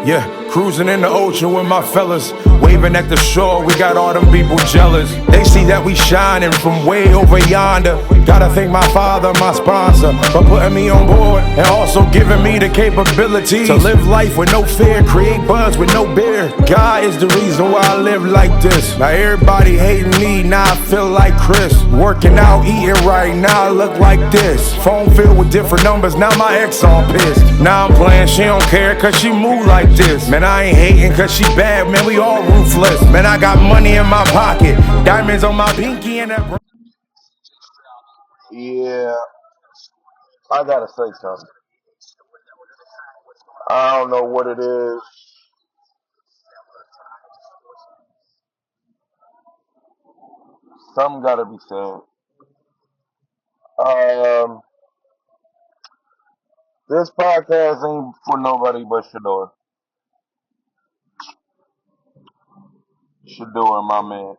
Yeah, cruising in the ocean with my fellas, waving at the shore, we got all them people jealous. They see that we shining from way over yonder. Gotta thank my father, my sponsor, for putting me on board and also giving me the capability to live life with no fear, create buzz with no beer. God is the reason why I live like this. Now everybody hating me, now I feel like Chris. Working out, eating right, now I look like this. Phone filled with different numbers, now my ex all pissed. Now I'm playing, she don't care cause she move like this. Man, I ain't hating cause she bad, man, we all ruthless. Man, I got money in my pocket, diamonds on my pinky and that. Yeah, I gotta say something. I don't know what it is. Something gotta be said. Um, this podcast ain't for nobody but shedeur. Shedeur, my man.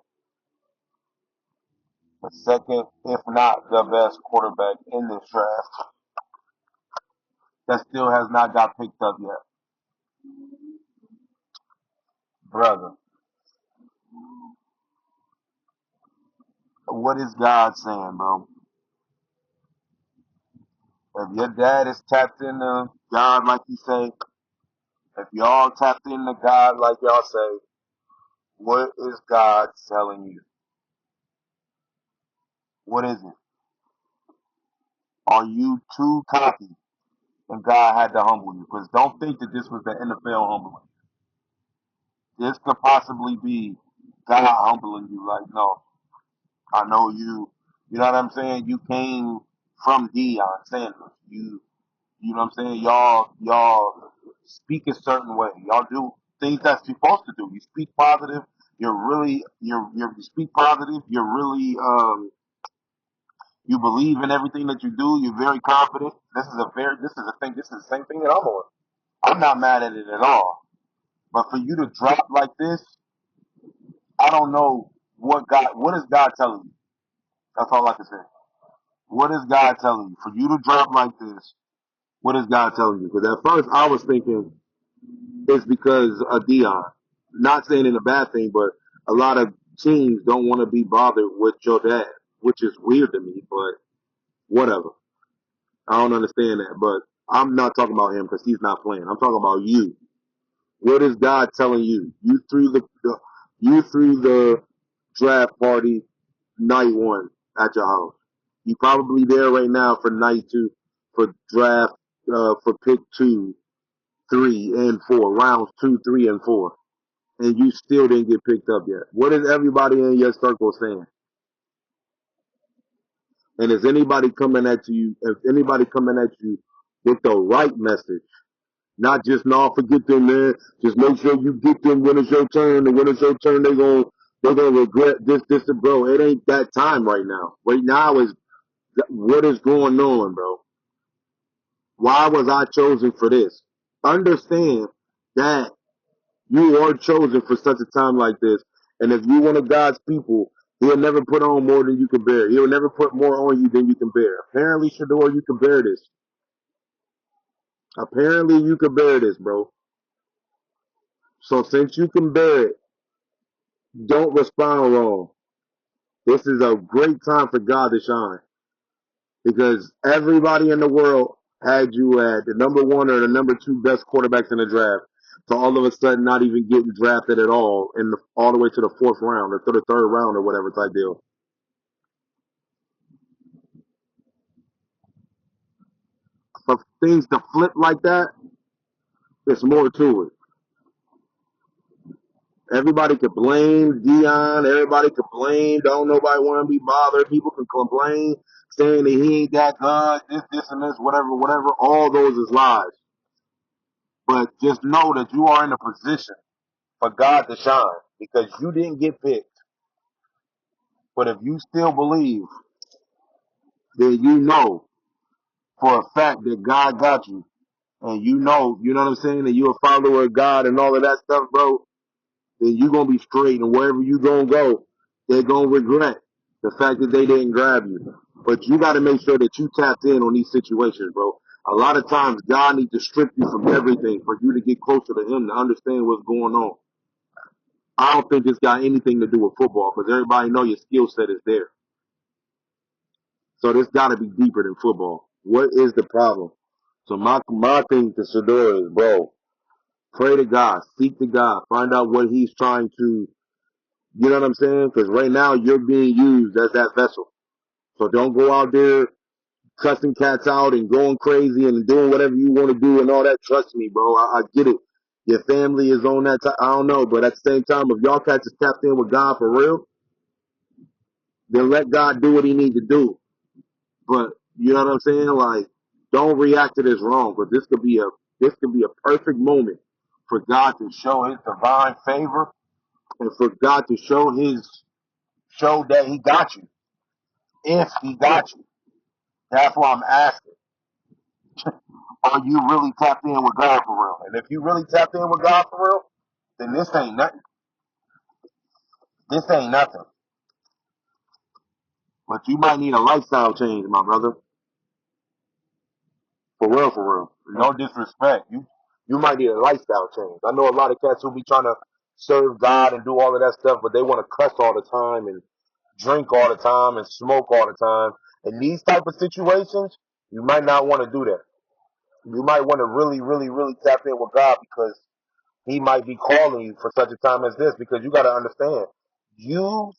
The second, if not the best quarterback in this draft that still has not got picked up yet. Brother, what is God saying, bro? If your dad is tapped into God like you say, if y'all tapped into God like y'all say, what is God telling you? What is it? Are you too cocky and God had to humble you? Because don't think that this was the NFL humbling. This could possibly be God humbling you. Like, no, I know you. You know what I'm saying? You came from Deion Sanders. You know what I'm saying? Y'all speak a certain way. Y'all do things that's supposed to do. You speak positive. You speak positive. You're really you believe in everything that you do. You're very confident. This is a thing. This is the same thing that I'm on. I'm not mad at it at all. But for you to drop like this, I don't know what is God telling you? That's all I can say. What is God telling you? For you to drop like this, what is God telling you? Because at first I was thinking it's because of Dion. Not saying in a bad thing, but a lot of teams don't want to be bothered with your dad, which is weird to me, but whatever. I don't understand that. But I'm not talking about him because he's not playing. I'm talking about you. What is God telling you? You threw the draft party night one at your house. You probably there right now for night two for draft for pick 2, 3, and 4 rounds 2, 3, and 4, and you still didn't get picked up yet. What is everybody in your circle saying? And is anybody coming at you? If anybody coming at you with the right message? Not just no, forget them, man. Just make sure you get them when it's your turn. And when it's your turn, they're gonna regret this, and bro. It ain't that time right now. Right now is what is going on, bro. Why was I chosen for this? Understand that you are chosen for such a time like this. And if you one of God's people, He'll never put on more than you can bear. He'll never put more on you than you can bear. Apparently, shedeur, you can bear this. Apparently, you can bear this, bro. So since you can bear it, don't respond wrong. This is a great time for God to shine because everybody in the world had you at the number 1 or the number 2 best quarterbacks in the draft. So all of a sudden, not even getting drafted at all, all the way to the 4th round or to the 3rd round or whatever type deal. For things to flip like that, there's more to it. Everybody could blame Dion. Everybody could blame. Don't nobody want to be bothered. People can complain, saying that he ain't that good. This, and this, whatever, whatever. All those is lies. But just know that you are in a position for God to shine because you didn't get picked. But if you still believe, then you know for a fact that God got you, and you know what I'm saying, that you're a follower of God and all of that stuff, bro. Then you're going to be straight. And wherever you going to go, they're going to regret the fact that they didn't grab you. But you got to make sure that you tapped in on these situations, bro. A lot of times, God needs to strip you from everything for you to get closer to Him to understand what's going on. I don't think it's got anything to do with football because everybody know your skill set is there. So this got to be deeper than football. What is the problem? So my thing to shedeur is, bro, pray to God, seek to God, find out what He's trying to. You know what I'm saying? Because right now you're being used as that vessel. So don't go out there cussing cats out and going crazy and doing whatever you want to do and all that. Trust me, bro. I get it. Your family is on that. I don't know, but at the same time, if y'all cats is tapped in with God for real, then let God do what He needs to do. But you know what I'm saying? Like, don't react to this wrong. But this could be a perfect moment for God to show His divine favor and for God to show that He got you. If He got you, that's why I'm asking. Are you really tapped in with God for real? And if you really tapped in with God for real, then this ain't nothing. This ain't nothing. But you might need a lifestyle change, my brother. For real, for real. No disrespect. You might need a lifestyle change. I know a lot of cats who be trying to serve God and do all of that stuff, but they want to cuss all the time and drink all the time and smoke all the time. In these type of situations, you might not want to do that. You might want to really, really, really tap in with God because He might be calling you for such a time as this because you got to understand, you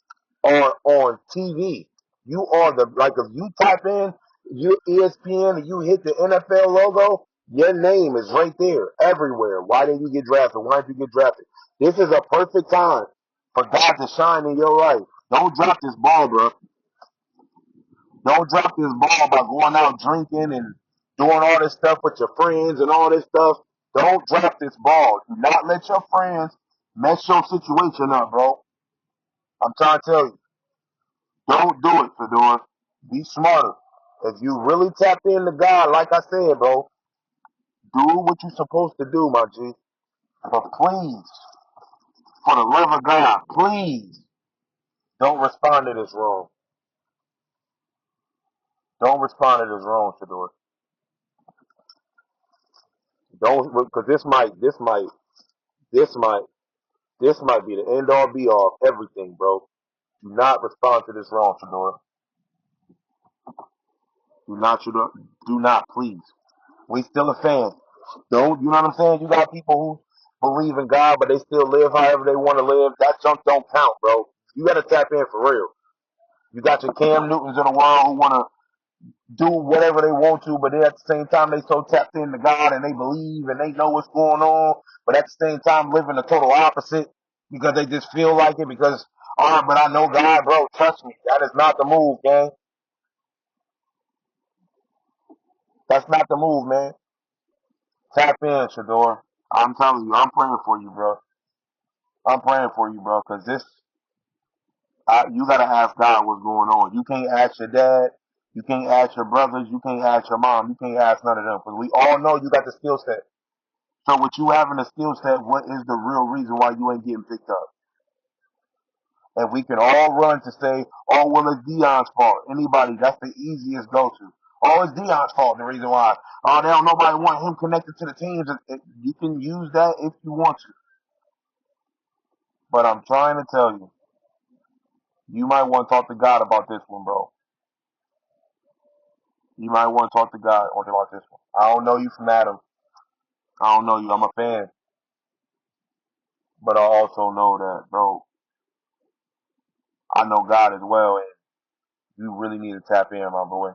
are on TV. You are like if you type in you ESPN and you hit the NFL logo, your name is right there everywhere. Why didn't you get drafted? Why didn't you get drafted? This is a perfect time for God to shine in your life. Don't drop this ball, bro. Don't drop this ball by going out drinking and doing all this stuff with your friends and all this stuff. Don't drop this ball. Do not let your friends mess your situation up, bro. I'm trying to tell you. Don't do it, Fedor. Be smarter. If you really tapped into God, like I said, bro, do what you're supposed to do, my G. But please, for the love of God, please don't respond to this wrong. Don't respond to this wrong, Fedor. Don't, because this might This might be the end all be all of everything, bro. Do not respond to this wrong, Fedora. Do not, please. We still a fan. Don't, you know what I'm saying? You got people who believe in God, but they still live however they want to live. That junk don't count, bro. You got to tap in for real. You got your Cam Newtons of the world who want to do whatever they want to, but then at the same time they so tapped into God and they believe and they know what's going on, but at the same time living the total opposite because they just feel like it because, all right, but I know God, bro, trust me, that is not the move, gang. That's not the move, man. Tap in, shedeur. I'm telling you, I'm praying for you, bro. I'm praying for you, bro, because you got to ask God what's going on. You can't ask your dad. You can't ask your brothers. You can't ask your mom. You can't ask none of them because we all know you got the skill set. So with you having a skill set, what is the real reason why you ain't getting picked up? And we can all run to say, oh, well, it's Dion's fault. Anybody, that's the easiest go-to. Oh, it's Dion's fault, the reason why. Oh, they don't nobody want him connected to the teams. You can use that if you want to. But I'm trying to tell you, you might want to talk to God about this one, bro. You might want to talk to God about this one. I don't know you from Adam. I don't know you. I'm a fan. But I also know that, bro, I know God as well, and you really need to tap in, my boy.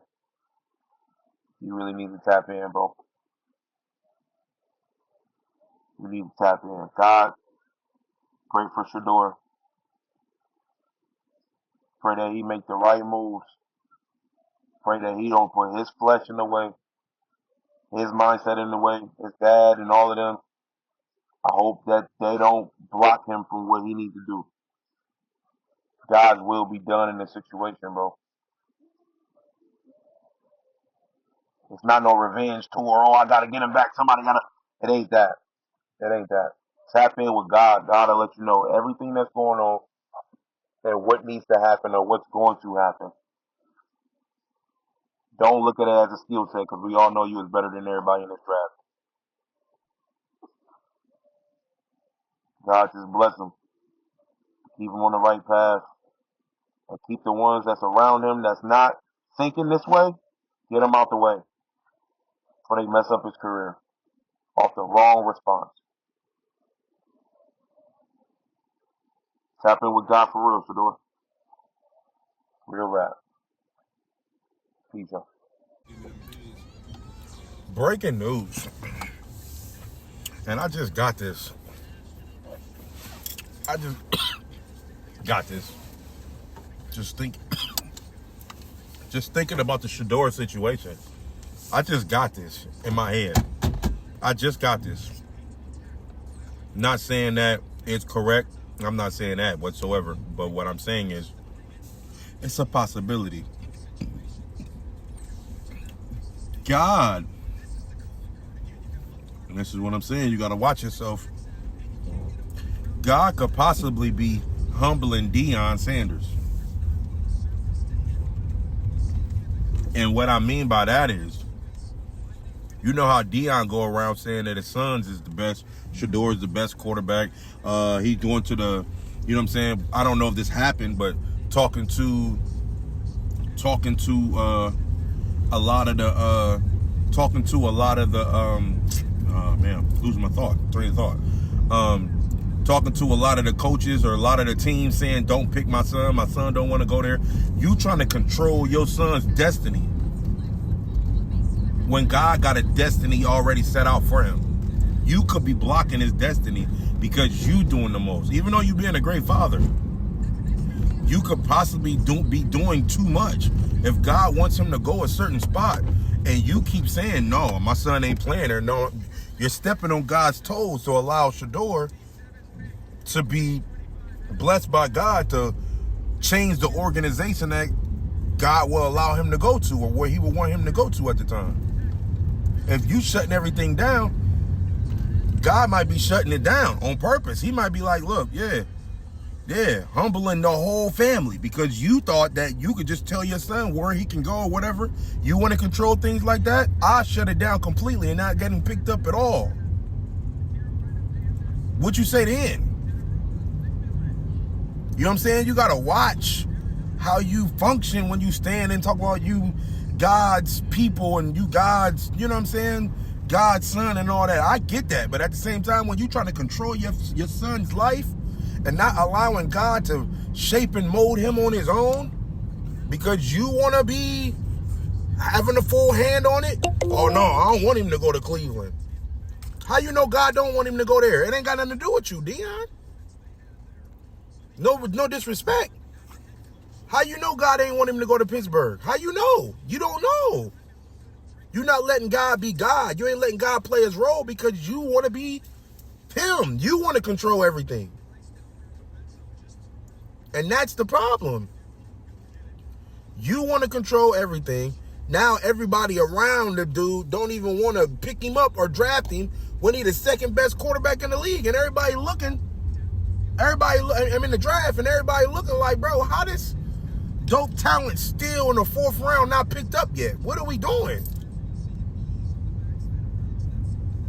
You really need to tap in, bro. You need to tap in. God, pray for shedeur. Pray that he make the right moves. Pray that he don't put his flesh in the way, his mindset in the way, his dad and all of them. I hope that they don't block him from what he needs to do. God's will be done in this situation, bro. It's not no revenge tour. Oh, I gotta get him back. Somebody gotta. It ain't that. It ain't that. Tap in with God. God will let you know everything that's going on and what needs to happen or what's going to happen. Don't look at it as a skill set because we all know you is better than everybody in this draft. God just bless him. Keep him on the right path. And keep the ones that's around him that's not thinking this way, get them out the way before they mess up his career off the wrong response. Tap in with God for real, shedeur. Real rap. Peace out. Breaking news. And I just got this. I just got this. Just thinking about the shedeur situation. I just got this in my head. I just got this. Not saying that it's correct. I'm not saying that whatsoever. But what I'm saying is, it's a possibility. God, and this is what I'm saying, you got to watch yourself. God could possibly be humbling Deion Sanders. And what I mean by that is, you know how Deion go around saying that his sons is the best, shedeur is the best quarterback. He's going to the, you know what I'm saying? I don't know if this happened, but talking to a lot of the losing my train of thought. Talking to a lot of the coaches or a lot of the teams saying, don't pick my son don't want to go there. You trying to control your son's destiny when God got a destiny already set out for him. You could be blocking his destiny because you doing the most. Even though you being a great father, you could possibly be doing too much. If God wants him to go a certain spot and you keep saying, no, my son ain't playing there. No, you're stepping on God's toes to allow shedeur to be blessed by God to change the organization that God will allow him to go to or where he will want him to go to at the time. If you shutting everything down, God might be shutting it down on purpose. He might be like, look, yeah, humbling the whole family because you thought that you could just tell your son where he can go or whatever. You want to control things like that? I shut it down completely and not getting picked up at all. What you say then? You know what I'm saying? You got to watch how you function when you stand and talk about you God's people and you God's, you know what I'm saying? God's son and all that. I get that. But at the same time, when you trying to control your son's life and not allowing God to shape and mold him on his own because you want to be having a full hand on it. Oh no, I don't want him to go to Cleveland. How you know God don't want him to go there? It ain't got nothing to do with you, Deion. No disrespect. How you know God ain't want him to go to Pittsburgh? How you know? You don't know. You're not letting God be God. You ain't letting God play his role because you want to be him. You want to control everything. And that's the problem. You want to control everything. Now everybody around the dude don't even want to pick him up or draft him when he's the second best quarterback in the league. And everybody I'm in the draft and everybody looking like, bro, how this dope talent still in the fourth round not picked up yet? What are we doing?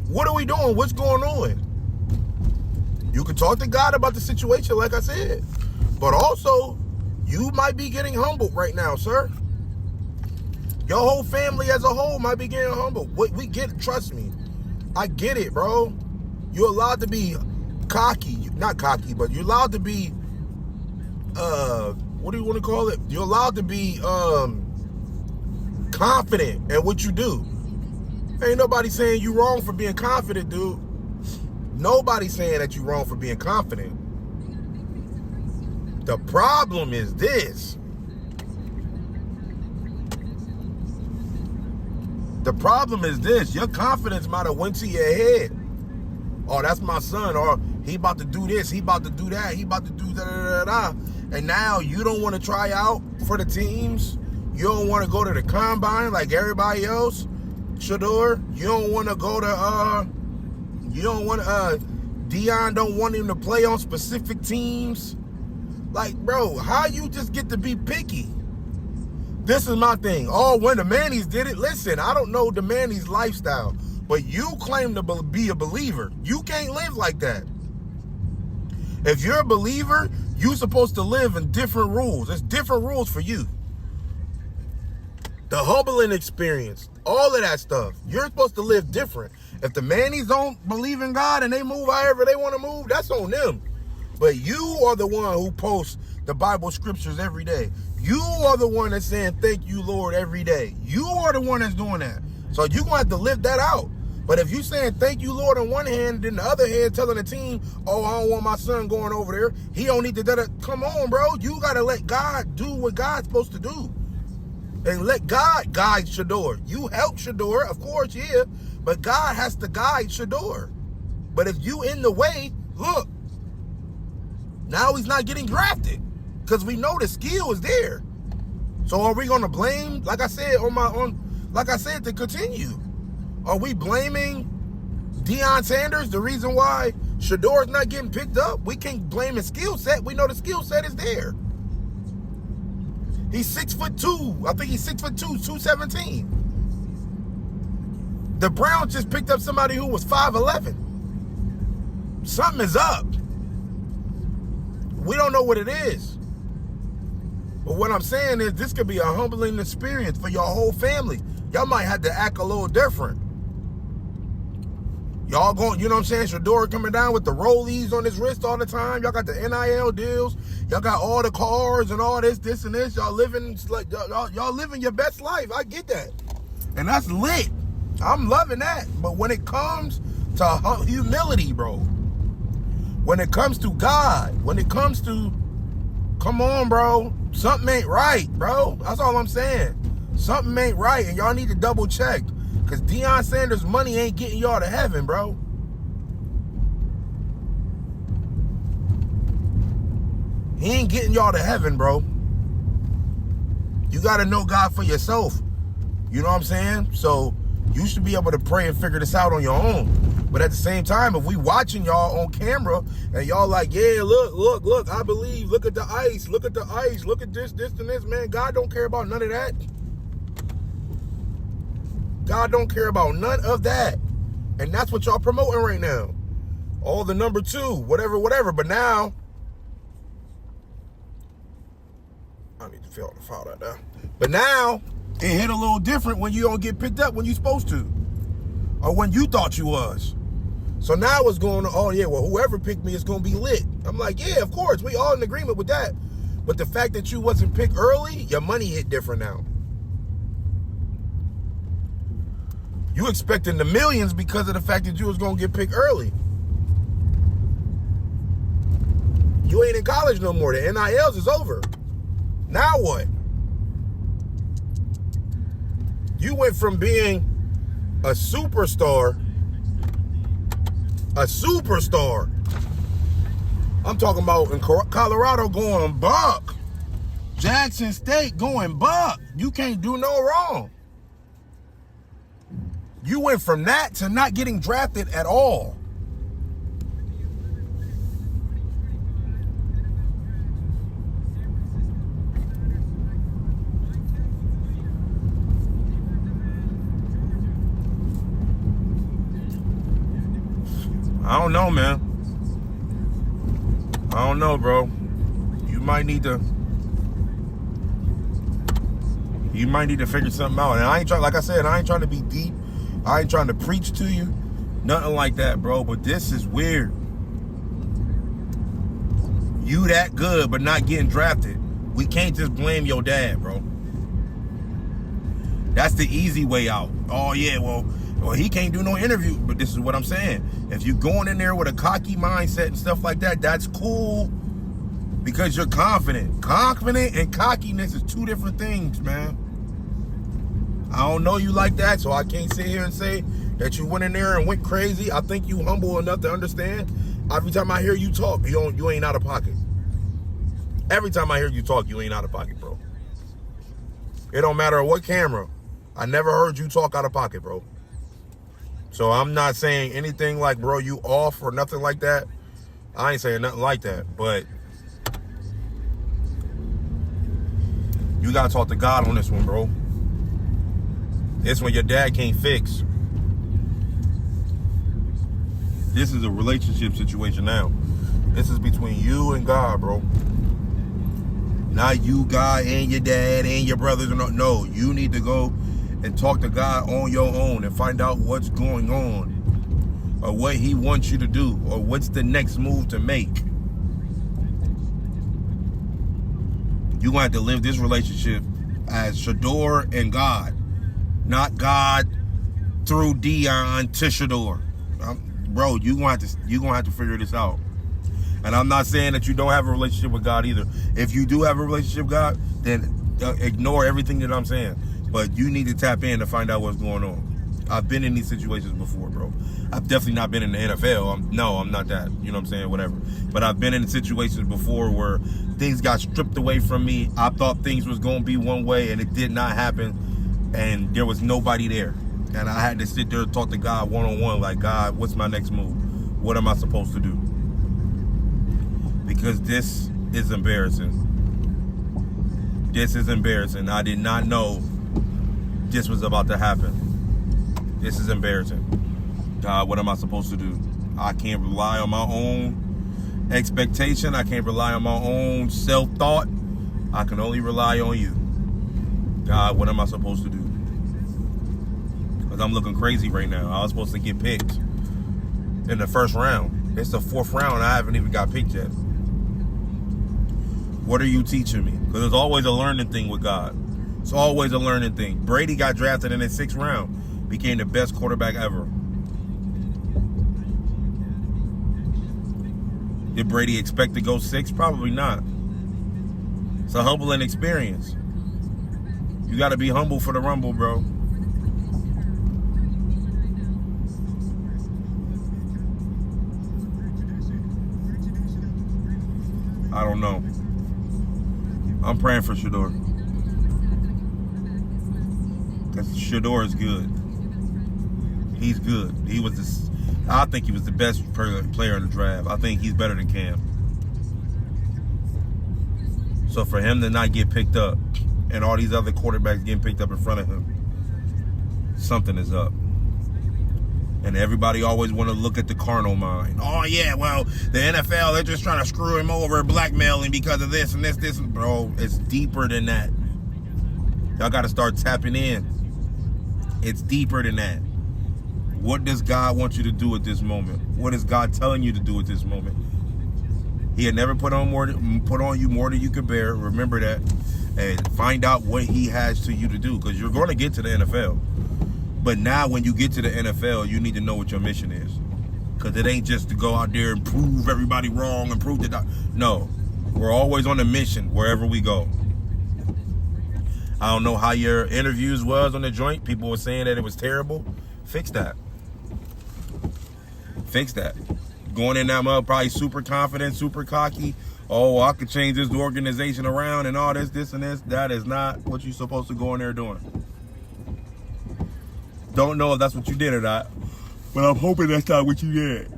What are we doing? What's going on? You can talk to God about the situation, like I said. But also, you might be getting humbled right now, sir. Your whole family as a whole might be getting humbled. We get it, trust me. I get it, bro. You're allowed to be cocky. Not cocky, but you're allowed to be, what do you want to call it? You're allowed to be confident in what you do. Ain't nobody saying you wrong for being confident, dude. Nobody's saying that you wrong for being confident. The problem is this. The problem is this. Your confidence might have went to your head. Oh, that's my son. Or he about to do this. He about to do that. He about to do da-da-da-da. And now you don't want to try out for the teams. You don't want to go to the combine like everybody else. shedeur, you don't want to go to, Deion don't want him to play on specific teams. Like, bro, how you just get to be picky? this is my thing. Oh, when the Mannies did it, listen, I don't know the Mannies lifestyle, but you claim to be a believer. You can't live like that. If you're a believer, you're supposed to live in different rules. There's different rules for you. The humbling experience, all of that stuff. You're supposed to live different. If the Mannies don't believe in God and they move however they want to move, that's on them. But you are the one who posts the Bible scriptures every day. You are the one that's saying, thank you, Lord, every day. You are the one that's doing that. So you're going to have to live that out. But if you're saying, thank you, Lord, on one hand, then the other hand telling the team, oh, I don't want my son going over there. He don't need to, come on, bro. You got to let God do what God's supposed to do. And let God guide shedeur. You help shedeur, of course, yeah. But God has to guide shedeur. But if you in the way, look, now he's not getting drafted because we know the skill is there. So are we going to blame, like I said, to continue? Are we blaming Deion Sanders, the reason why shedeur is not getting picked up? We can't blame his skill set. We know the skill set is there. He's 6'2". I think he's 6'2", 217. The Browns just picked up somebody who was 5'11". Something is up. We don't know what it is. But what I'm saying is this could be a humbling experience for your whole family. Y'all might have to act a little different. Y'all going, you know what I'm saying? Shedeur coming down with the rollies on his wrist all the time. Y'all got the NIL deals. Y'all got all the cars and all this and this. Y'all living like y'all living your best life. I get that. And that's lit. I'm loving that. But when it comes to humility, bro, when it comes to God, when it comes to, come on, bro, something ain't right, bro. That's all I'm saying. Something ain't right, and y'all need to double check. Because Deion Sanders' money ain't getting y'all to heaven, bro. He ain't getting y'all to heaven, bro. You got to know God for yourself. You know what I'm saying? So you should be able to pray and figure this out on your own. But at the same time, if we watching y'all on camera and y'all like, yeah, look, I believe, look at the ice, look at this, and this, man, God don't care about none of that. God don't care about none of that. And that's what y'all promoting right now. All the number 2, whatever. But now, I need to fill out the file right now. But now, it hit a little different when you don't get picked up when you supposed to. Or when you thought you was. So now it's going on, oh yeah, well, whoever picked me is going to be lit. I'm like, yeah, of course. We all in agreement with that. But the fact that you wasn't picked early, your money hit different now. You expecting the millions because of the fact that you was going to get picked early. You ain't in college no more. The NILs is over. Now what? You went from being a superstar. I'm talking about in Colorado going buck. Jackson State going buck. You can't do no wrong. You went from that to not getting drafted at all. I don't know, man. I don't know, bro. You might need to figure something out. And I ain't trying, like I said, I ain't trying to be deep. I ain't trying to preach to you. Nothing like that, bro. But this is weird. You that good, but not getting drafted. We can't just blame your dad, bro. That's the easy way out. Oh, yeah, well, he can't do no interview. But this is what I'm saying. If you're going in there with a cocky mindset and stuff like that, that's cool because you're confident. Confident and cockiness is 2 different things, man. I don't know you like that, so I can't sit here and say that you went in there and went crazy. I think you humble enough to understand. Every time I hear you talk, you ain't out of pocket. Every time I hear you talk, you ain't out of pocket, bro. It don't matter what camera. I never heard you talk out of pocket, bro. So I'm not saying anything like, bro, you off or nothing like that. I ain't saying nothing like that, but You gotta talk to God on this one, bro. It's when your dad can't fix. This is a relationship situation now. This is between you and God, bro. Not you, God, and your dad, and your brothers. No, you need to go and talk to God on your own and find out what's going on, or what he wants you to do, or what's the next move to make. You're going to have to live this relationship as shedeur and God, not God through Dion to shedeur. Bro, you're going to have to figure this out. And I'm not saying that you don't have a relationship with God either. If you do have a relationship with God, then ignore everything that I'm saying. But you need to tap in to find out what's going on. I've been in these situations before, bro. I've definitely not been in the NFL. I'm not that. You know what I'm saying? Whatever. But I've been in situations before where things got stripped away from me. I thought things was going to be one way, and it did not happen. And there was nobody there. And I had to sit there and talk to God one-on-one, like, God, what's my next move? What am I supposed to do? Because this is embarrassing. This is embarrassing. I did not know this was about to happen. This is embarrassing. God, what am I supposed to do? I can't rely on my own expectation. I can't rely on my own self-thought. I can only rely on you. God, what am I supposed to do? Because I'm looking crazy right now. I was supposed to get picked in the first round. It's the 4th round. I haven't even got picked yet. What are you teaching me? Because it's always a learning thing with God. It's always a learning thing. Brady got drafted in the 6th round. Became the best quarterback ever. Did Brady expect to go 6? Probably not. It's a humbling experience. You got to be humble for the rumble, bro. I don't know. I'm praying for shedeur. Because shedeur is good. He's good. I think he was the best player in the draft. I think he's better than Cam. So for him to not get picked up, and all these other quarterbacks getting picked up in front of him, something is up. And everybody always want to look at the carnal mind. Oh, yeah, well, the NFL, they're just trying to screw him over, blackmailing because of this and this. Bro, it's deeper than that. Y'all got to start tapping in. It's deeper than that. What does God want you to do at this moment? What is God telling you to do at this moment? He had never put on you more than you could bear. Remember that. And find out what he has to you to do. Because you're going to get to the NFL. But now when you get to the NFL, you need to know what your mission is. Because it ain't just to go out there and prove everybody wrong and prove that. No. We're always on a mission wherever we go. I don't know how your interviews was on the joint. People were saying that it was terrible. Fix that. Fix that. Going in that mug, probably super confident, super cocky. Oh, I could change this organization around and all this and this. That is not what you're supposed to go in there doing. Don't know if that's what you did or not, but I'm hoping that's not what you did.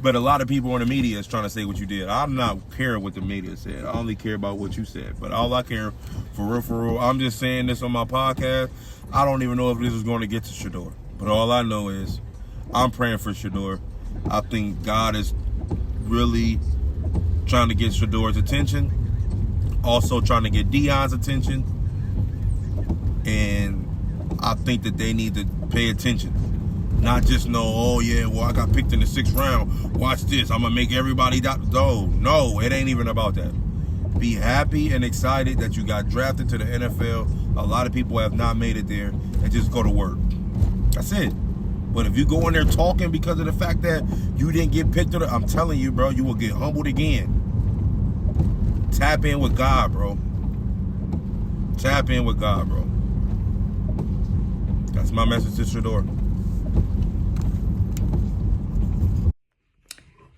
But a lot of people in the media is trying to say what you did. I'm not caring what the media said. I only care about what you said. But all I care, for real, I'm just saying this on my podcast. I don't even know if this is going to get to shedeur. But all I know is I'm praying for shedeur. I think God is really trying to get shedeur's attention. Also trying to get Dion's attention. And I think that they need to pay attention. Not just know, oh yeah, well I got picked in the 6th round. Watch this, I'm gonna make everybody No, it ain't even about that. Be happy and excited that you got drafted to the NFL. A lot of people have not made it there, and just go to work. That's it. But if you go in there talking because of the fact that you didn't get picked up, I'm telling you, bro, you will get humbled again. Tap in with God, bro. Tap in with God, bro. That's my message to shedeur.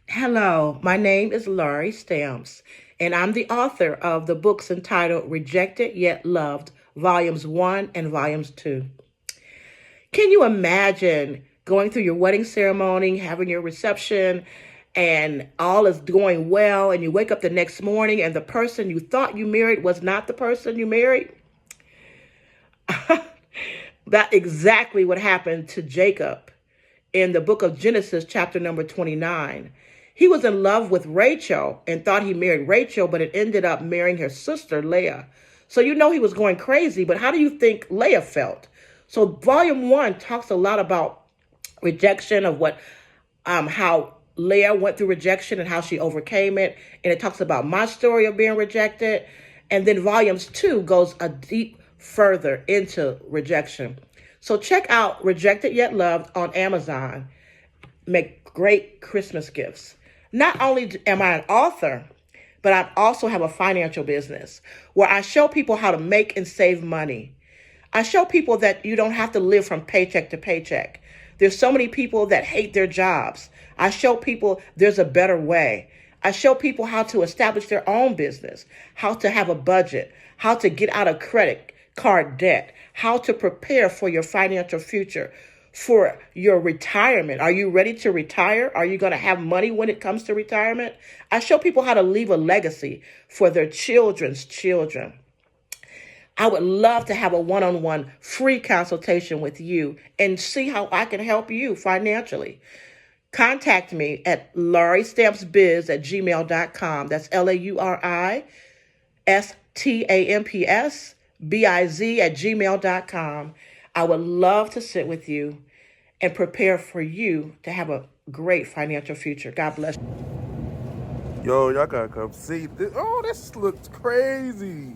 Hello, my name is Laurie Stamps, and I'm the author of the books entitled Rejected Yet Loved, Volumes 1 and Volumes 2. Can you imagine going through your wedding ceremony, having your reception, and all is going well, and you wake up the next morning and the person you thought you married was not the person you married? That exactly what happened to Jacob in the book of Genesis, chapter number 29. He was in love with Rachel and thought he married Rachel, but it ended up marrying her sister, Leah. So you know he was going crazy, but how do you think Leah felt? So volume 1 talks a lot about rejection, of what how Leah went through rejection and how she overcame it. And it talks about my story of being rejected. And then volumes 2 goes a deep further into rejection. So check out Rejected Yet Loved on Amazon. Make great Christmas gifts. Not only am I an author, but I also have a financial business where I show people how to make and save money. I show people that you don't have to live from paycheck to paycheck. There's so many people that hate their jobs. I show people there's a better way. I show people how to establish their own business, how to have a budget, how to get out of credit card debt, how to prepare for your financial future, for your retirement. Are you ready to retire? Are you going to have money when it comes to retirement? I show people how to leave a legacy for their children's children. I would love to have a one-on-one free consultation with you and see how I can help you financially. Contact me at lauristampsbiz@gmail.com. That's LauriStampsBiz@gmail.com. I would love to sit with you and prepare for you to have a great financial future. God bless you. Yo, y'all gotta come see this. Oh, this looks crazy.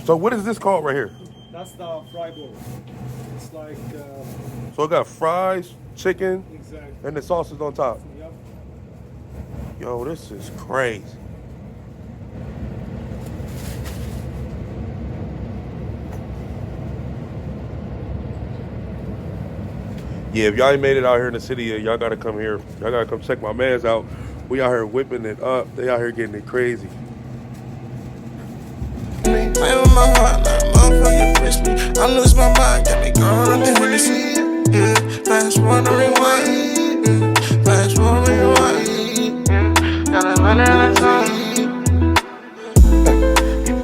So what is this called right here? That's the fry bowl. It's like So it got fries, chicken, exactly. and the sausage on top. Yep. Yo, this is crazy. Yeah, if y'all ain't made it out here in the city yet, y'all gotta come here. Y'all gotta come check my mans out. We out here whipping it up. They out here getting it crazy. Play with my heart like a motherfucker twist me. I lose my mind, got me going on the Hennessy. Fast forward, rewind. Fast forward, rewind. Gotta learn that song.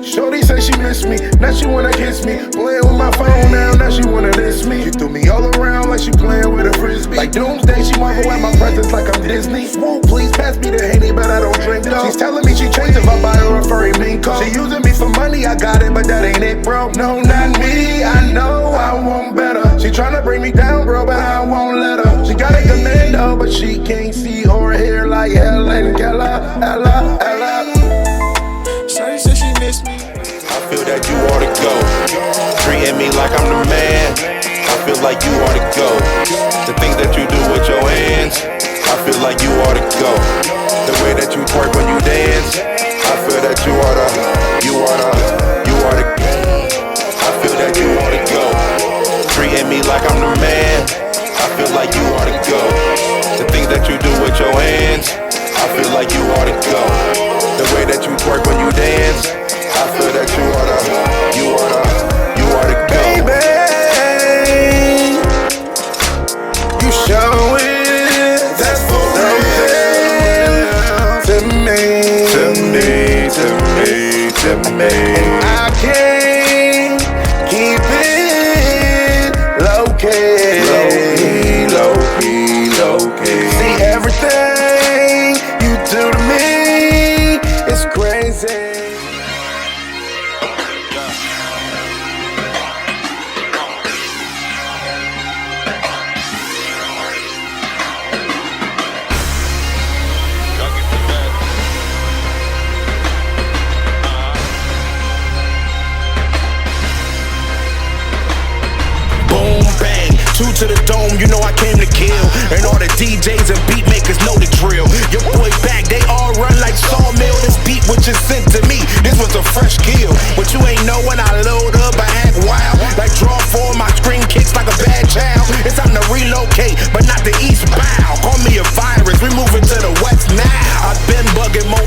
Shorty say she miss me, now she wanna kiss me. Playing with my phone now she wanna diss me. She threw me all around like she playing with a frisbee. Like Doomsday, she marvel at my presence like I'm Disney. Swoop, please pass me the Henny, but I don't drink though. She's telling me she changed if I buy her a furry mink coat. She using me for money, I got it, but that ain't it, bro. No, not me, I know I want better. She tryna bring me down, bro, but I won't let her. She got a commando, but she can't see or hear like Helen Keller, Ella. Shorty said she miss me. I feel that you ought to go. Treating me like I'm the man. I feel like you ought to go. The things that you do with your hands, I feel like you ought to go. The way that you twerk when you dance, I feel that you ought to. I feel that you ought to go. Treating me like I'm the man. I feel like you ought to go. The things that you do with your hands, I feel like you ought to go. The way that you twerk when you dance, I feel that you ought to go. Baby, you show it. That's for real. To me. And I can't keep it low key. See, everything you do to me is crazy. Two to the dome, you know I came to kill. And all the DJs and beat makers know the drill. Your boys back, they all run like sawmill. This beat was just sent to me, this was a fresh kill. But you ain't know when I load up, I act wild. Like draw four, my screen kicks like a bad child. It's time to relocate, but not the eastbound. Call me a virus, we moving to the west now. I've been bugging more